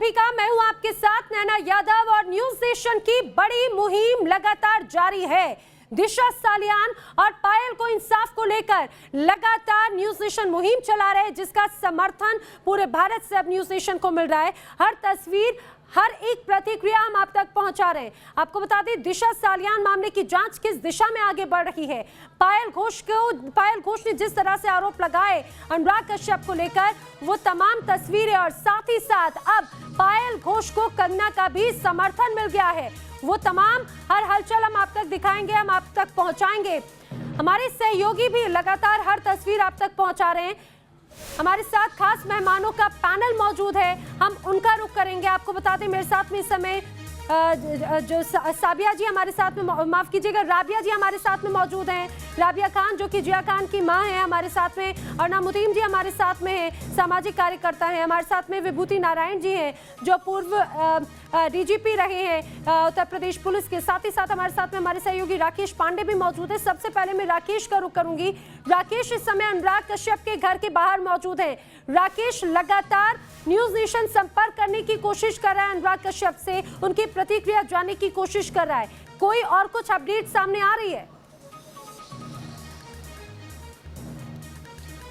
सभी का। मैं हूं आपके साथ नैना यादव और न्यूज नेशन की बड़ी मुहिम लगातार जारी है। दिशा सालियान और पायल को इंसाफ को लेकर लगातार न्यूज नेशन मुहिम चला रहे हैं, जिसका समर्थन पूरे भारत से अब न्यूज नेशन को मिल रहा है। हर तस्वीर, हर एक प्रतिक्रिया हम आप तक पहुंचा रहे हैं। आपको बता दें, दिशा सालियान मामले की जांच किस दिशा में आगे बढ़ रही है। पायल घोष ने जिस तरह से आरोप लगाए अनुराग कश्यप को लेकर, वो तमाम तस्वीरें और साथ ही साथ अब पायल घोष को कंगना का भी समर्थन मिल गया है। वो तमाम हर हलचल हम आप तक दिखाएंगे, हम आप तक पहुंचाएंगे। हमारे सहयोगी भी लगातार हर तस्वीर आप तक पहुंचा रहे हैं। हमारे साथ खास मेहमानों का पैनल मौजूद है, हम उनका रुख करेंगे। आपको बता दें, मेरे साथ में इस समय जो साबिया जी हमारे साथ में, माफ कीजिएगा, राबिया जी हमारे साथ में मौजूद हैं। राबिया खान जो कि जिया खान की मां है हमारे साथ में, और नामुद्दीन जी हमारे साथ में है, सामाजिक कार्यकर्ता हैं। हमारे साथ में विभूति नारायण जी हैं जो पूर्व डीजीपी रहे हैं उत्तर प्रदेश पुलिस के। साथ ही साथ हमारे साथ में हमारे सहयोगी राकेश पांडे भी मौजूद है। सबसे पहले मैं राकेश का रुख करूंगी। राकेश इस समय अनुराग कश्यप के घर के बाहर मौजूद है। राकेश, लगातार न्यूज नेशन संपर्क करने की कोशिश कर रहा है अनुराग कश्यप से, उनकी प्रतिक्रिया जानने की कोशिश कर रहा है। कोई और कुछ अपडेट सामने आ रही है?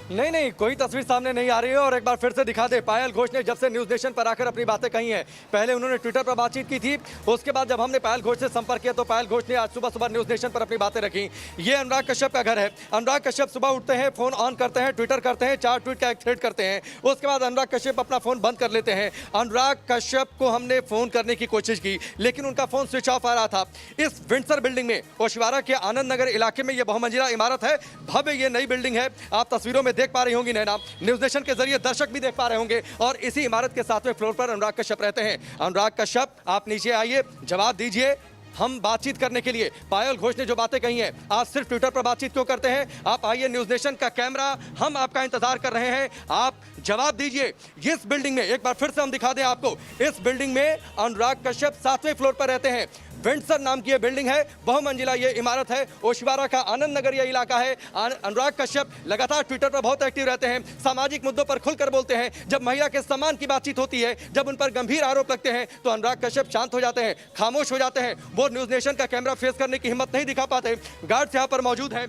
नहीं, कोई तस्वीर सामने नहीं आ रही है। और एक बार फिर से दिखा दे, पायल घोष ने जब से न्यूज नेशन पर आकर अपनी बातें कही हैं, पहले उन्होंने ट्विटर पर बातचीत की थी, उसके बाद जब हमने पायल घोष से संपर्क किया तो पायल घोष ने आज सुबह न्यूज नेशन पर अपनी बातें रखी। ये अनुराग कश्यप का घर है। अनुराग कश्यप सुबह उठते हैं, फोन ऑन करते हैं, ट्विटर करते हैं, 4 ट्वीट का एक थ्रेड करते हैं, उसके बाद अनुराग कश्यप अपना फोन बंद कर लेते हैं। अनुराग कश्यप को हमने फोन करने की कोशिश की, लेकिन उनका फोन स्विच ऑफ आ रहा था। इस विंडसर बिल्डिंग में, ओशिवारा के आनंद नगर इलाके में, यह बहुमंजिला इमारत है, भव्य ये नई बिल्डिंग है। आप तस्वीरों में देख पा रही होंगी नैना, न्यूज नेशन के जरिए दर्शक भी देख पा रहे होंगे। और इसी इमारत के 7वें फ्लोर पर अनुराग कश्यप रहते हैं। अनुराग कश्यप, आप नीचे आइए, जवाब दीजिए। हम बातचीत करने के लिए, पायल घोष ने जो बातें कही हैं, आज सिर्फ ट्विटर पर बातचीत क्यों करते हैं? आप आइए, न्यूज नेशन का कैमरा, हम आपका इंतजार कर रहे हैं, आप जवाब दीजिए। इस बिल्डिंग में एक बार फिर से हम दिखा दें आपको, इस बिल्डिंग में अनुराग कश्यप 7वें फ्लोर पर रहते हैं। विंडसर नाम की यह बिल्डिंग है, बहुमंजिला ये इमारत है, ओशिवारा का आनंद नगर ये इलाका है। अनुराग कश्यप लगातार ट्विटर पर बहुत एक्टिव रहते हैं, सामाजिक मुद्दों पर खुलकर बोलते हैं। जब महिला के सम्मान की बातचीत होती है, जब उन पर गंभीर आरोप लगते हैं, तो अनुराग कश्यप शांत हो जाते हैं, खामोश हो जाते हैं। वो न्यूज नेशन का कैमरा फेस करने की हिम्मत नहीं दिखा पाते। गार्ड्स यहाँ पर मौजूद हैं।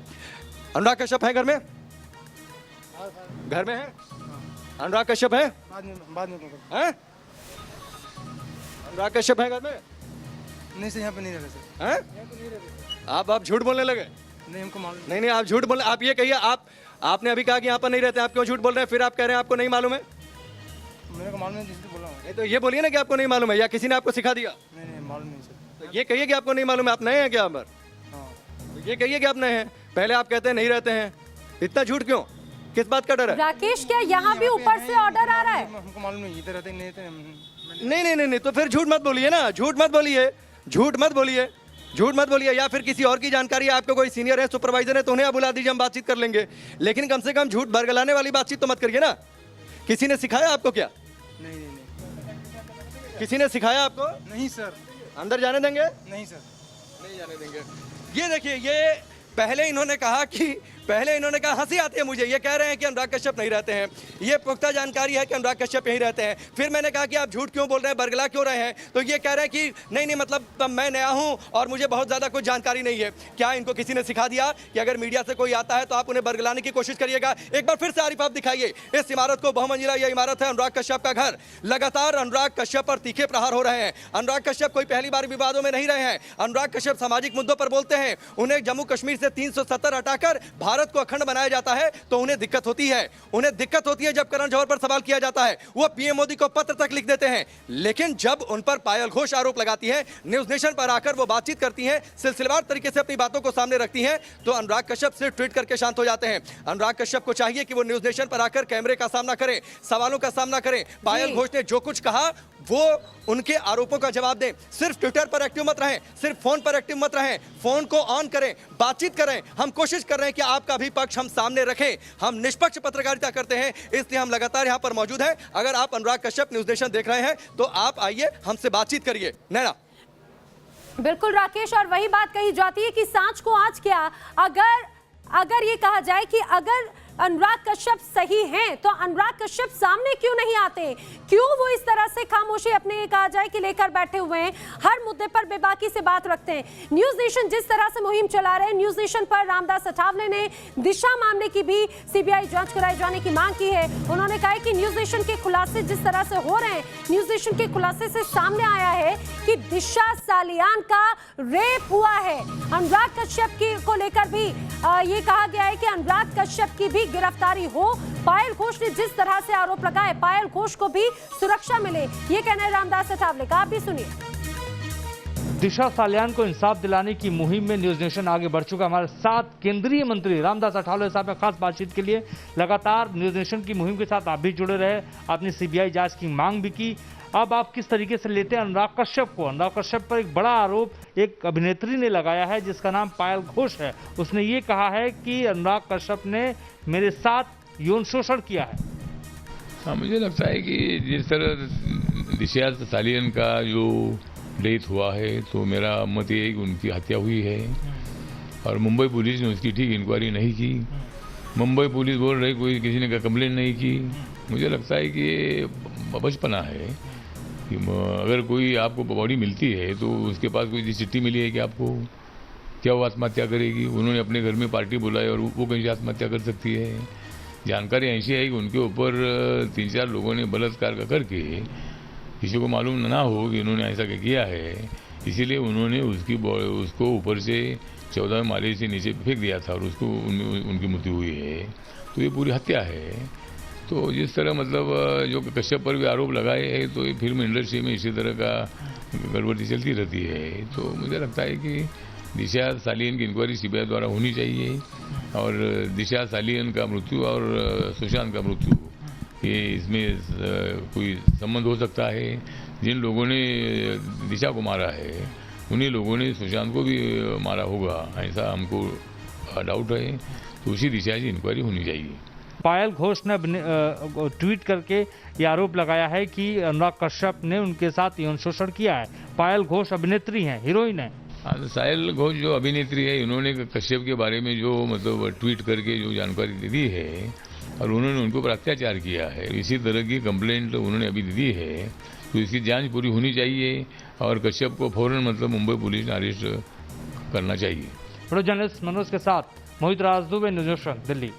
अनुराग कश्यप है घर में? घर में है अनुराग कश्यप? है बाद में अनुराग कश्यप है घर में? नहीं सर, यहाँ पे नहीं रहते सर। हैं? आप झूठ बोलने लगे? नहीं, हमको मालूम नहीं, आप झूठ बोल। आप ये कहिए, आपने अभी कहा कि यहाँ पर नहीं रहते, आप क्यों झूठ बोल रहे हैं? फिर आप कह रहे हैं आपको नहीं मालूम है। मेरे को मालूम है, जिससे बोला हूँ। नहीं तो ये बोलिए ना कि आपको नहीं मालूम है, या किसी ने आपको सिखा दिया? नहीं, मालूम नहीं सर। तो ये कहिए कि आपको नहीं मालूम है। आप नए हैं क्या यहाँ पर? हाँ। तो ये कहिए कि आप नए हैं। पहले आप कहते हैं नहीं रहते हैं, इतना झूठ क्यों? किस बात का डर है? राकेश, क्या यहाँ भी ऊपर से ऑर्डर आ रहा है? हमको मालूम नहीं, इधर रहते नहीं रहते। नहीं, तो फिर झूठ मत बोलिए ना, झूठ मत बोलिए। या फिर किसी और की जानकारी, आपको कोई सीनियर है, सुपरवाइजर है, तो उन्हें आप बुला दीजिए, हम बातचीत कर लेंगे। लेकिन कम से कम झूठ बरगलाने वाली बातचीत तो मत करिए ना। किसी ने सिखाया आपको क्या? नहीं। किसी ने सिखाया आपको? नहीं सर। अंदर जाने देंगे? नहीं सर, नहीं जाने देंगे। ये देखिए, ये पहले इन्होंने कहा हंसी आती है मुझे, ये कह रहे हैं कि अनुराग कश्यप नहीं रहते हैं। ये पुख्ता जानकारी है कि अनुराग कश्यप यहीं रहते हैं। फिर मैंने कहा कि आप झूठ क्यों बोल रहे हैं, बरगला क्यों रहे हैं? तो ये कह रहे हैं कि नहीं, मतलब मैं नया हूं और मुझे बहुत ज़्यादा कुछ जानकारी नहीं है। क्या इनको किसी ने सिखा दिया कि अगर मीडिया से कोई आता है तो आप उन्हें बरगलाने की कोशिश करिएगा? एक बार फिर से आरिफ आप दिखाइए इस इमारत को, बहुमंजिला यह इमारत है, अनुराग कश्यप का घर। लगातार अनुराग कश्यप पर तीखे प्रहार हो रहे हैं। अनुराग कश्यप कोई पहली बार विवादों में नहीं रहे हैं। अनुराग कश्यप सामाजिक मुद्दों पर बोलते हैं। उन्हें जम्मू कश्मीर से 370 हटाकर भारत को अखंड बनाया जाता है तो उन्हें दिक्कत होती है। उन्हें दिक्कत होती है जब करण जौहर पर सवाल किया जाता है, वो पीएम मोदी को पत्र तक लिख देते हैं। लेकिन जब उन पर पायल घोष आरोप लगाती है, न्यूज नेशन पर आकर वो बातचीत करती हैं, सिलसिलेवार तरीके से अपनी बातों को सामने रखती हैं, तो अनुराग कश्यप सिर्फ ट्वीट करके शांत हो जाते हैं। अनुराग कश्यप को चाहिए कि वो न्यूज नेशन पर आकर कैमरे का सामना करें, सवालों का सामना करें। पायल घोष ने जो कुछ कहा वो उनके आरोपों का जवाब दें। सिर्फ ट्विटर पर एक्टिव मत रहें, सिर्फ फोन पर एक्टिव मत रहें, फोन को ऑन करें, बातचीत करें। हम कोशिश कर रहे हैं कि आपका भी पक्ष हम सामने रखें। हम निष्पक्ष पत्रकारिता करते हैं, इसलिए हम लगातार यहां पर मौजूद हैं। अगर आप अनुराग कश्यप न्यूज नेशन देख रहे हैं तो आप आइए, हमसे बातचीत करिए। नैना? बिल्कुल राकेश, और वही बात कही जाती है कि सांच को आंच क्या। अगर ये कहा जाए कि अगर अनुराग कश्यप सही हैं तो अनुराग कश्यप सामने क्यों नहीं आते? क्यों वो इस तरह से खामोशी अपने कहा जाए कि लेकर बैठे हुए हैं, हर मुद्दे पर बेबाकी से बात रखते हैं? न्यूज नेशन जिस तरह से मुहिम चला रहे हैं, न्यूज नेशन पर रामदास अठावले ने दिशा मामले की भी सीबीआई जांच कराए जाने की मांग की है। उन्होंने कहा कि न्यूज नेशन के खुलासे जिस तरह से हो रहे हैं, न्यूज नेशन के खुलासे से सामने आया है कि दिशा सालियान का रेप हुआ है। अनुराग कश्यप की को लेकर भी ये कहा गया है कि अनुराग कश्यप की भी गिरफ्तारी हो। पायल घोष ने जिस तरह से आरोप लगाए, पायल घोष को भी सुरक्षा मिले, ये कहना है रामदास अठावले का। आप भी सुनिए। दिशा सालियान को इंसाफ दिलाने की मुहिम में न्यूज नेशन आगे बढ़ चुका। हमारे साथ केंद्रीय मंत्री रामदास अठावले साहब ने खास बातचीत के लिए लगातार न्यूज नेशन की मुहिम के साथ आप भी जुड़े रहे, आपने सीबीआई जांच की मांग भी की। अब आप किस तरीके से लेते हैं अनुराग कश्यप को? अनुराग कश्यप पर एक बड़ा आरोप एक अभिनेत्री ने लगाया है जिसका नाम पायल घोष है। उसने ये कहा है कि अनुराग कश्यप ने मेरे साथ यौन शोषण किया है। हाँ, मुझे लगता है कि जिस तरह दिशा सालियान का जो डेथ हुआ है तो मेरा मत ये है कि उनकी हत्या हुई है और मुंबई पुलिस ने उसकी ठीक इंक्वायरी नहीं की। मुंबई पुलिस बोल रही कोई किसी ने कंप्लेंट नहीं की। मुझे लगता है कि ये बचपना है कि अगर कोई आपको बॉडी मिलती है तो उसके पास कोई चिट्ठी मिली है कि आपको क्या वो आत्महत्या करेगी? उन्होंने अपने घर में पार्टी बुलाई और वो कहीं से आत्महत्या कर सकती है। जानकारी ऐसी है कि उनके ऊपर 3-4 लोगों ने बलात्कार करके किसी को मालूम ना हो कि उन्होंने ऐसा किया है, इसीलिए उन्होंने उसको ऊपर से 14वें माले से नीचे फेंक दिया था और उसको उनकी मृत्यु हुई है। तो ये पूरी हत्या है। तो जिस तरह मतलब जो कश्यप पर भी आरोप लगाए हैं तो ये फिल्म इंडस्ट्री में इसी तरह का गड़बड़ी चलती रहती है। तो मुझे लगता है कि दिशा सालियान की इंक्वायरी सीबीआई द्वारा होनी चाहिए और दिशा सालियान का मृत्यु और सुशांत का मृत्यु ये इसमें कोई संबंध हो सकता है। जिन लोगों ने दिशा को मारा है उन्हीं लोगों ने सुशांत को भी मारा होगा, ऐसा हमको डाउट है। तो उसी दिशा की इंक्वायरी होनी चाहिए। पायल घोष ने ट्वीट करके ये आरोप लगाया है कि अनुराग कश्यप ने उनके साथ यौन शोषण किया है। पायल घोष अभिनेत्री हैं, हीरोइन है। पायल घोष जो अभिनेत्री है, इन्होंने कश्यप के बारे में जो मतलब ट्वीट करके जो जानकारी दी है और उन्होंने उनके ऊपर अत्याचार किया है, इसी तरह की कंप्लेंट उन्होंने अभी दी है। तो इसकी जांच पूरी होनी चाहिए और कश्यप को फौरन मतलब मुंबई पुलिस ने अरेस्ट करना चाहिए। वीडियो जर्नलिस्ट मनोज के साथ मोहित राज दुबे, न्यूज नेशन, दिल्ली।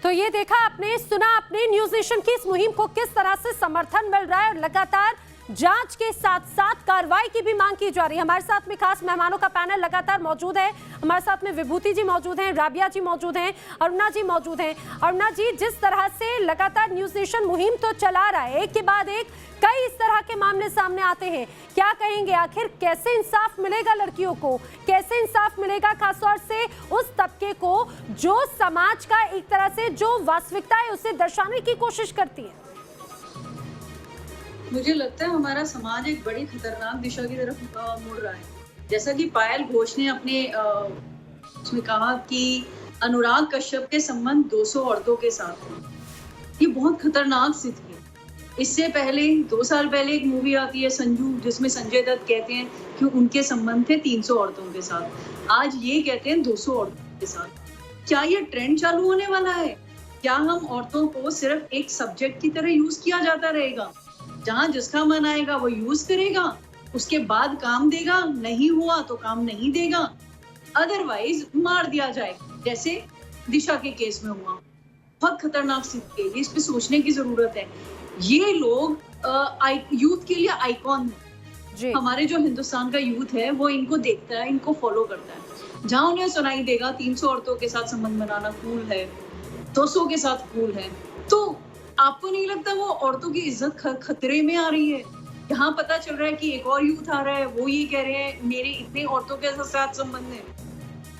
तो ये देखा आपने, सुना आपने, न्यूज नेशन की इस मुहिम को किस तरह से समर्थन मिल रहा है और लगातार जांच के साथ साथ कार्रवाई की भी मांग की जा रही है। हमारे साथ में खास मेहमानों का पैनल लगातार मौजूद है। हमारे साथ में विभूति जी मौजूद हैं, राबिया जी मौजूद हैं, अरुणा जी मौजूद हैं। अरुणा जी, जिस तरह से लगातार न्यूज नेशन मुहिम तो चला रहा है, एक के बाद एक कई इस तरह के मामले सामने आते हैं, क्या कहेंगे? आखिर कैसे इंसाफ मिलेगा लड़कियों को? कैसे इंसाफ मिलेगा खासतौर से उस तबके को जो समाज का एक तरह से जो वास्तविकता है उसे दर्शाने की कोशिश करती है? मुझे लगता है हमारा समाज एक बड़ी खतरनाक दिशा की तरफ मुड़ रहा है। जैसा कि पायल घोष ने अपने उसमें कहा कि अनुराग कश्यप के संबंध 200 औरतों के साथ थे। ये बहुत खतरनाक स्थिति है। इससे पहले 2 साल पहले एक मूवी आती है संजू, जिसमें संजय दत्त कहते हैं कि उनके संबंध थे 300 औरतों के साथ। आज ये कहते हैं 200 औरतों के साथ। क्या ये ट्रेंड चालू होने वाला है? क्या हम औरतों को सिर्फ एक सब्जेक्ट की तरह यूज किया जाता रहेगा? जहां जिसका मन आएगा वो यूज करेगा, उसके बाद काम देगा, नहीं हुआ तो काम नहीं देगा, अदरवाइज मार दिया जाएगा, जैसे दिशा के केस में हुआ। बहुत खतरनाक स्थिति है, इस पे सोचने की जरूरत है। ये लोग यूथ के लिए आइकॉन है। हमारे जो हिंदुस्तान का यूथ है वो इनको देखता है, इनको फॉलो करता है। जहां उन्हें सुनाई देगा 300 औरतों के साथ संबंध बनाना कूल है, 200 के साथ कूल है, तो आपको नहीं लगता वो औरतों की इज्जत खतरे में आ रही है? यहाँ पता चल रहा है कि एक और यूथ आ रहा है, वो ये कह रहे हैं मेरे इतने औरतों के साथ संबंध है।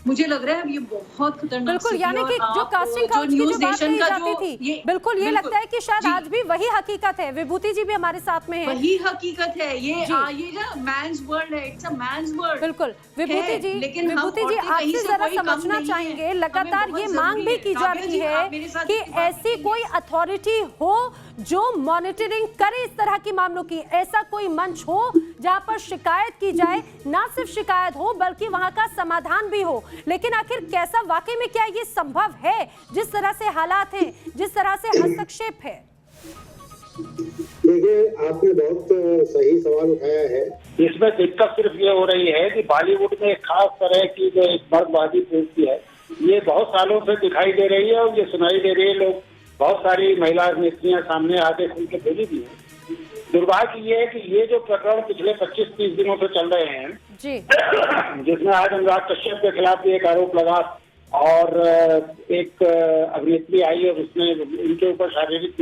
मुझे लग रहा है अब ये बहुत खतरनाक। बिल्कुल, यानी कि जो कास्टिंग काउच की जो बात कही जाती थी, बिल्कुल ये लगता है कि शायद आज भी वही हकीकत है। विभूति जी भी हमारे साथ में है। वही हकीकत है। ये ना मैंस वर्ल्ड है, इट्स अ मैंस वर्ल्ड। बिल्कुल विभूति जी, आपसे जरा समझना चाहेंगे, लगातार ये मांग भी की जा रही है कि ऐसी कोई अथॉरिटी हो जो मॉनिटरिंग करे इस तरह की मामलों की, ऐसा कोई मंच हो जहां पर शिकायत की जाए, ना सिर्फ शिकायत हो बल्कि वहां का समाधान भी हो। लेकिन आखिर कैसा, वाकई में क्या ये संभव है? जिस तरह से हालात हैं, जिस तरह से हस्तक्षेप है। देखिए, आपने बहुत सही सवाल उठाया है। इसमें दिक्कत सिर्फ ये हो रही है कि बॉलीवुड में खास तरह की जो एक मर्दवादी प्रवृत्ति है, ये बहुत सालों से दिखाई दे रही है और ये सुनाई दे रही है। लोग, बहुत सारी महिला अभिनेत्रियां सामने आके खुल के बोली भी है। दुर्भाग्य ये है कि ये जो प्रकरण पिछले 25-30 दिनों से चल रहे हैं जी, जिसमें आज अनुराग कश्यप के खिलाफ भी एक आरोप लगा और एक अभिनेत्री आई और उसने इनके ऊपर शारीरिक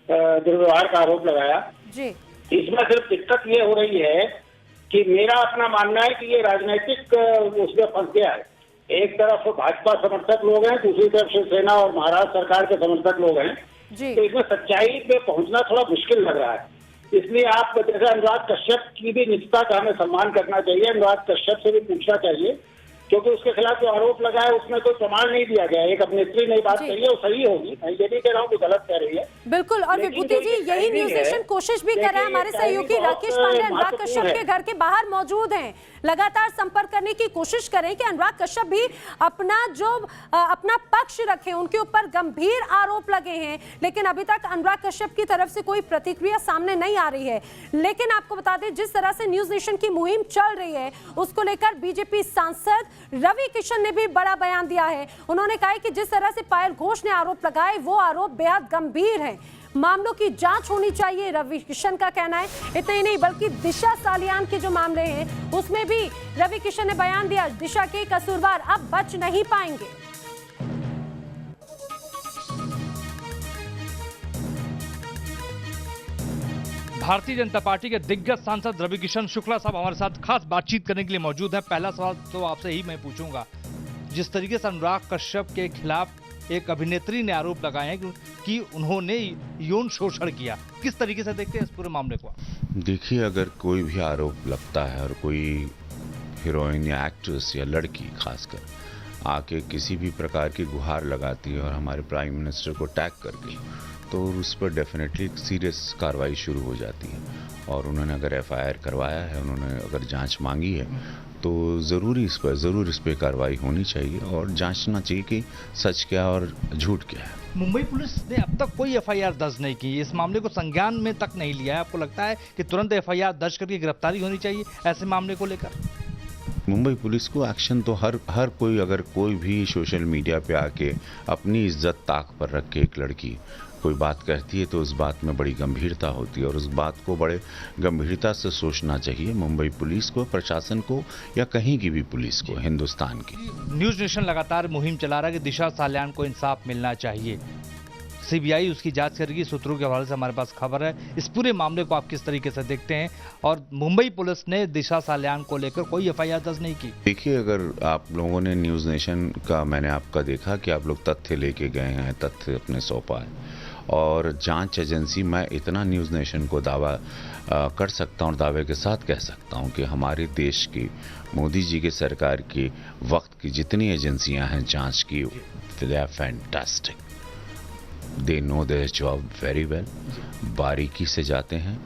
दुर्व्यवहार का आरोप लगाया जी। इसमें सिर्फ दिक्कत ये हो रही है कि मेरा अपना मानना है कि ये राजनीतिक उसमें फंस गया है। एक तरफ भाजपा समर्थक लोग हैं, दूसरी तरफ शिवसेना और महाराष्ट्र सरकार के समर्थक लोग हैं, तो इसमें सच्चाई पे पहुंचना थोड़ा मुश्किल लग रहा है। इसलिए आप जैसे अनुराग कश्यप की भी निजता का हमें सम्मान करना चाहिए, अनुराग कश्यप से भी पूछना चाहिए, क्योंकि उसके खिलाफ जो आरोप लगा है उसमें कोई प्रमाण नहीं दिया गया। एक अभिनेत्री ने बात कही है, वो सही होगी, मैं ये नहीं कह रहा हूँ कि गलत कह रही है। बिल्कुल, और विभूति जी यही न्यूज नेशन कोशिश भी कर रहा है। हमारे सहयोगी राकेश पांडे अनुराग कश्यप के घर के बाहर मौजूद हैं, लगातार संपर्क करने की कोशिश करें कि अनुराग कश्यप भी अपना पक्ष रखें। उनके ऊपर गंभीर आरोप लगे हैं, लेकिन अभी तक अनुराग कश्यप की तरफ से कोई प्रतिक्रिया सामने नहीं आ रही है। लेकिन आपको बता दें, जिस तरह से न्यूज नेशन की मुहिम चल रही है, उसको लेकर बीजेपी सांसद रवि किशन ने भी बड़ा बयान दिया है। उन्होंने कहा है कि जिस तरह से पायल घोष ने आरोप लगाए, वो आरोप बेहद गंभीर है, मामलों की जांच होनी चाहिए, रवि किशन का कहना है। इतना ही नहीं बल्कि दिशा सालियान के जो मामले हैं उसमें भी रवि किशन ने बयान दिया, दिशा के कसूरवार अब बच नहीं पाएंगे। भारतीय जनता पार्टी के दिग्गज सांसद रवि किशन शुक्ला साहब हमारे साथ खास बातचीत करने के लिए मौजूद हैं। पहला सवाल तो आपसे ही मैं पूछूंगा, जिस तरीके से अनुराग कश्यप के खिलाफ एक अभिनेत्री ने आरोप लगाए हैं कि उन्होंने यौन शोषण किया, किस तरीके से देखते हैं इस पूरे मामले को? देखिए, अगर कोई भी आरोप लगता है और कोई हीरोइन या एक्ट्रेस या लड़की खासकर आके किसी भी प्रकार की गुहार लगाती है और हमारे प्राइम मिनिस्टर को टैग करके, तो उस पर डेफिनेटली एक सीरियस कार्रवाई शुरू हो जाती है। और उन्होंने अगर एफआईआर करवाया है, उन्होंने अगर जांच मांगी है, तो ज़रूर इस पर कार्रवाई होनी चाहिए और जांचना चाहिए कि सच क्या और झूठ क्या है। मुंबई पुलिस ने अब तक कोई एफआईआर दर्ज नहीं की, इस मामले को संज्ञान में तक नहीं लिया है। आपको लगता है कि तुरंत एफआईआर दर्ज करके गिरफ्तारी होनी चाहिए ऐसे मामले को लेकर? मुंबई पुलिस को एक्शन तो हर कोई, अगर कोई भी सोशल मीडिया पे आके अपनी इज्जत ताक पर रख के एक लड़की कोई बात कहती है तो उस बात में बड़ी गंभीरता होती है और उस बात को बड़े गंभीरता से सोचना चाहिए मुंबई पुलिस को, प्रशासन को या कहीं की भी पुलिस को, हिंदुस्तान की। न्यूज नेशन लगातार मुहिम चला रहा है कि दिशा सालियान को इंसाफ मिलना चाहिए। सीबीआई उसकी जांच करेगी, सूत्रों के हवाले से हमारे पास खबर है। इस पूरे मामले को आप किस तरीके से देखते हैं? और मुंबई पुलिस ने दिशा सालियान को लेकर कोई एफआईआर दर्ज नहीं की। देखिए, अगर आप लोगों ने न्यूज़ नेशन का, मैंने आपका देखा कि आप लोग तथ्य लेके गए हैं, तथ्य अपने सौंपा है और जांच एजेंसी, मैं इतना न्यूज़ नेशन को दावा कर सकता हूं और दावे के साथ कह सकता हूं कि हमारे देश की, मोदी जी के सरकार की वक्त की जितनी एजेंसियां हैं जांच की, they are fantastic, they know their job very well, बारीकी से जाते हैं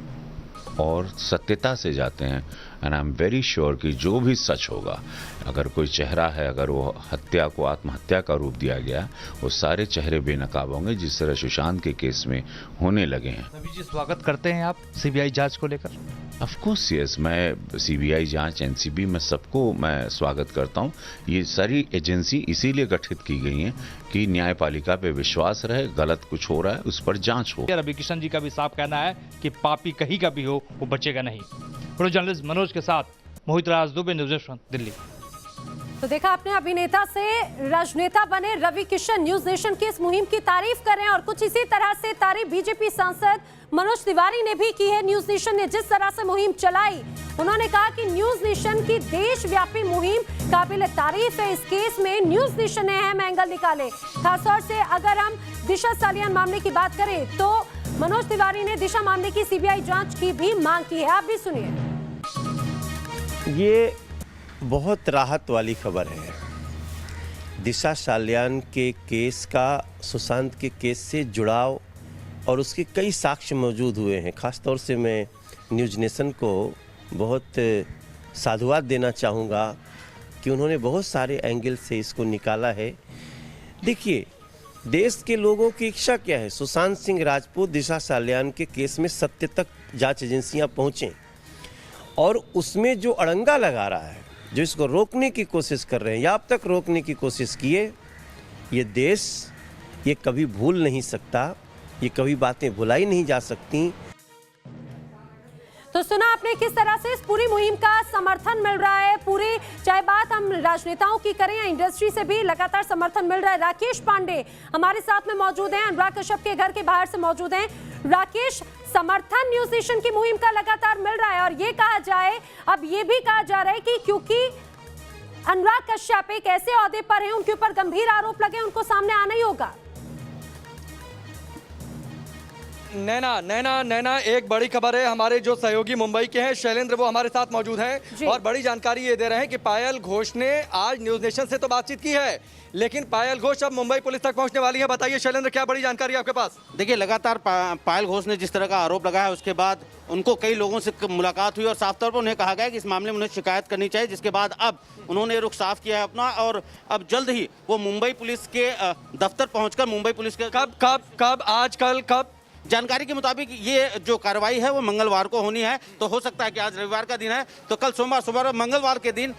और सत्यता से जाते हैं। And I am very sure कि जो भी सच होगा, अगर कोई चेहरा है, अगर वो हत्या को आत्महत्या का रूप दिया गया, वो सारे चेहरे बेनकाब होंगे जिस तरह सुशांत के केस में होने लगे हैं। रवि जी, स्वागत करते हैं आप सीबीआई जांच को लेकर? ऑफ कोर्स यस, मैं सीबीआई जांच, एनसीबी में सबको मैं स्वागत करता हूं। ये सारी एजेंसी इसीलिए गठित की गई हैं कि न्यायपालिका पे विश्वास रहे, गलत कुछ हो रहा है उस पर जांच हो। रवि किशन जी का भी साफ कहना है कि पापी कहीं का भी हो, वो बचेगा नहीं। प्रो जर्नलिस्ट मनोज के साथ मोहित राज दुबे, न्यूज़ नेशन, दिल्ली। तो देखा आपने, अभिनेता से राजनेता बने रवि किशन न्यूज नेशन की इस मुहिम की तारीफ कर रहे हैं और कुछ इसी तरह से तारीफ बीजेपी सांसद मनोज तिवारी ने भी की है। न्यूज नेशन ने जिस तरह से मुहिम चलाई, उन्होंने कहा कि न्यूज नेशन की देशव्यापी मुहिम काबिल तारीफ है। इस केस में न्यूज नेशन ने अहम एंगल निकाले। खासतौर से अगर हम दिशा सालियान मामले की बात करें तो मनोज तिवारी ने दिशा मामले की सीबीआई जांच की भी मांग की है। आप भी सुनिए। ये बहुत राहत वाली खबर है। दिशा सालियान के केस का सुशांत के केस से जुड़ाव और उसके कई साक्ष्य मौजूद हुए हैं। ख़ास तौर से मैं न्यूज नेशन को बहुत साधुवाद देना चाहूँगा कि उन्होंने बहुत सारे एंगल से इसको निकाला है। देखिए, देश के लोगों की इच्छा क्या है? सुशांत सिंह राजपूत, दिशा सालियान के केस में सत्य तक जांच एजेंसियां पहुँचें, और उसमें जो अड़ंगा लगा रहा है, जो इसको रोकने की कोशिश कर रहे हैं या अब तक रोकने की कोशिश किए, ये देश ये कभी भूल नहीं सकता, ये कभी बातें भुलाई नहीं जा सकती। तो सुना आपने किस तरह से इस पूरी मुहिम का समर्थन मिल रहा है। पूरी चाहे बात हम राजनेताओं की करें या इंडस्ट्री से भी लगातार समर्थन मिल रहा है। राकेश पांडे हमारे साथ में मौजूद हैं, अनुराग कश्यप के घर के बाहर से मौजूद हैं। राकेश, समर्थन न्यूज नेशन की मुहिम का लगातार मिल रहा है, और ये कहा जाए, अब ये भी कहा जा रहा है कि क्योंकि अनुराग कश्यप एक ऐसे ओहदे पर हैं, उनके ऊपर गंभीर आरोप लगे, उनको सामने आना ही होगा। नैना एक बड़ी खबर है। हमारे जो सहयोगी मुंबई के हैं शैलेंद्र, वो हमारे साथ मौजूद हैं और बड़ी जानकारी ये दे रहे हैं कि पायल घोष ने आज न्यूज नेशन से तो बातचीत की है, लेकिन पायल घोष अब मुंबई पुलिस तक पहुंचने वाली है। बताइए शैलेंद्र, क्या बड़ी जानकारी है आपके पास? देखिए, लगातार पायल घोष ने जिस तरह का आरोप लगाया है, उसके बाद उनको कई लोगों से मुलाकात हुई और साफ तौर पर उन्हें कहा गया कि इस मामले में उन्हें शिकायत करनी चाहिए, जिसके बाद अब उन्होंने रुख साफ किया है अपना, और अब जल्द ही वो मुंबई पुलिस के दफ्तर पहुंचकर मुंबई पुलिस के कब आज कल कब जानकारी के मुताबिक ये जो कार्रवाई है वो मंगलवार को होनी है। तो हो सकता है कि आज रविवार का दिन है, तो कल सोमवार सुबह और मंगलवार के दिन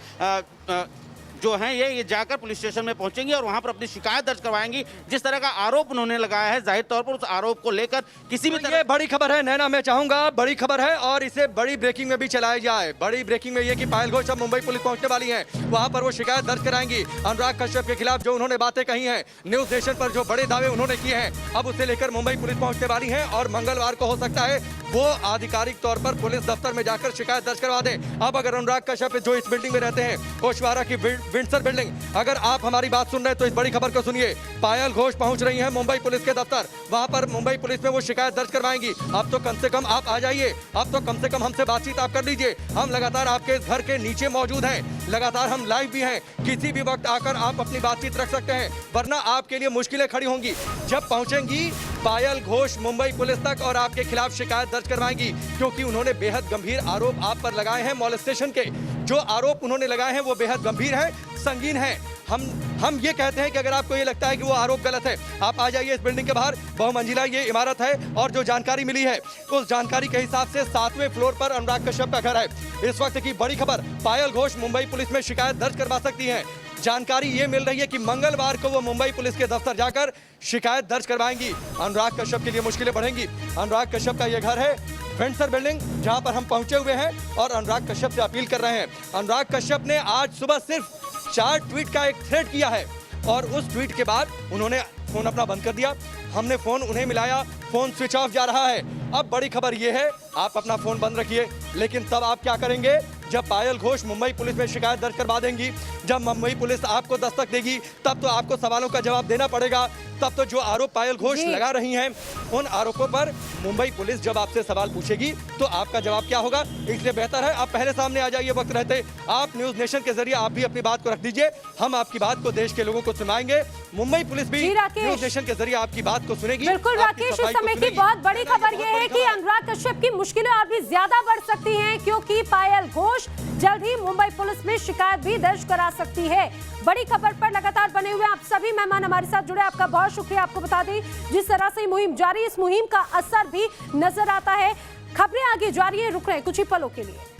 जो हैं ये जाकर पुलिस स्टेशन में पहुंचेंगी और वहां पर अपनी शिकायत दर्ज करवाएंगी। जिस तरह का आरोप उन्होंने लगाया है, जाहिर तौर पर उस आरोप को लेकर किसी भी तरह। ये बड़ी खबर है नैना, मैं चाहूंगा बड़ी खबर है और इसे बड़ी ब्रेकिंग में भी चलाया जाए। बड़ी ब्रेकिंग में ये कि पायल घोष अब मुंबई पुलिस पहुंचने वाली है, वहां पर वो शिकायत दर्ज कराएंगी अनुराग कश्यप के खिलाफ। जो उन्होंने बातें कही हैं न्यूज नेशन पर, जो बड़े दावे उन्होंने किए हैं, अब उसे लेकर मुंबई पुलिस पहुंचने वाली है और मंगलवार को हो सकता है वो आधिकारिक तौर पर पुलिस दफ्तर में जाकर शिकायत दर्ज करवा दे। अब अगर अनुराग कश्यप जो इस बिल्डिंग में रहते हैं, ओशवारा की विंडसर बिल्डिंग, अगर आप हमारी बात सुन रहे हैं तो इस बड़ी खबर को सुनिए। पायल घोष पहुंच रही हैं मुंबई पुलिस के दफ्तर, वहां पर मुंबई पुलिस में वो शिकायत दर्ज करवाएंगी। अब तो कम से कम आप आ जाइए, अब तो कम से कम हमसे बातचीत आप कर लीजिए। हम लगातार आपके इस घर के नीचे मौजूद हैं, लगातार हम लाइव भी हैं, किसी भी वक्त आकर आप अपनी बातचीत रख सकते हैं, वरना आपके लिए मुश्किलें खड़ी होंगी। जब पहुंचेंगी पायल घोष मुंबई पुलिस तक और आपके खिलाफ शिकायत दर्ज करवाएंगी, क्योंकि उन्होंने बेहद गंभीर आरोप आप पर लगाए हैं मोलेस्टेशन के। जो आरोप उन्होंने लगाए हैं वो बेहद गंभीर है, संगीन है। हम ये कहते हैं कि अगर आपको ये लगता है कि वो आरोप गलत है, आप आ जाइए इस बिल्डिंग के बाहर। बहुमंजिला ये इमारत है और जो जानकारी मिली है उस जानकारी के हिसाब से 7वें फ्लोर पर अनुराग कश्यप का घर है। इस वक्त की बड़ी खबर, पायल घोष मुंबई पुलिस में शिकायत दर्ज करवा सकती हैं। जानकारी ये मिल रही है कि मंगलवार को वो मुंबई पुलिस के दफ्तर जाकर शिकायत दर्ज करवाएंगी। अनुराग कश्यप के लिए मुश्किलें बढ़ेंगी। अनुराग कश्यप का ये घर है विंडसर बिल्डिंग, जहां पर हम पहुंचे हुए हैं और अनुराग कश्यप से अपील कर रहे हैं। अनुराग कश्यप ने आज सुबह सिर्फ 4 ट्वीट का एक थ्रेड किया है और उस ट्वीट के बाद उन्होंने फोन अपना बंद कर दिया। हमने फोन उन्हें मिलाया, फोन स्विच ऑफ जा रहा है। अब बड़ी खबर यह है, आप अपना फोन बंद रखिए, लेकिन तब आप क्या करेंगे जब पायल घोष मुंबई पुलिस में शिकायत दर्ज करवा देंगी, जब मुंबई पुलिस आपको दस्तक देगी, तब तो आपको सवालों का जवाब देना पड़ेगा। तब तो जो आरोप पायल घोष लगा रही हैं, उन आरोपों पर मुंबई पुलिस जब आपसे सवाल पूछेगी तो आपका जवाब क्या होगा। इसलिए बेहतर है आप पहले सामने आ जाइए वक्त रहते। आप न्यूज नेशन के जरिए आप भी अपनी बात को रख दीजिए, हम आपकी बात को देश के लोगों को सुनाएंगे। मुंबई पुलिस भी न्यूज नेशन के जरिए आपकी बात को सुनेगी। बिल्कुल राकेश, इस समय की बहुत बड़ी खबर यह है कि अनुराग कश्यप की मुश्किलें और भी ज्यादा बढ़ सकती हैं, क्योंकि पायल घोष जल्द ही मुंबई पुलिस में शिकायत भी दर्ज करा सकती है। बड़ी खबर पर लगातार बने हुए आप सभी मेहमान हमारे साथ जुड़े, आपका बहुत शुक्रिया। आपको बता दें जिस तरह से मुहिम जारी, इस मुहिम का असर भी नजर आता है। खबरें आगे जारी है, रुक रहे हैं कुछ ही पलों के लिए।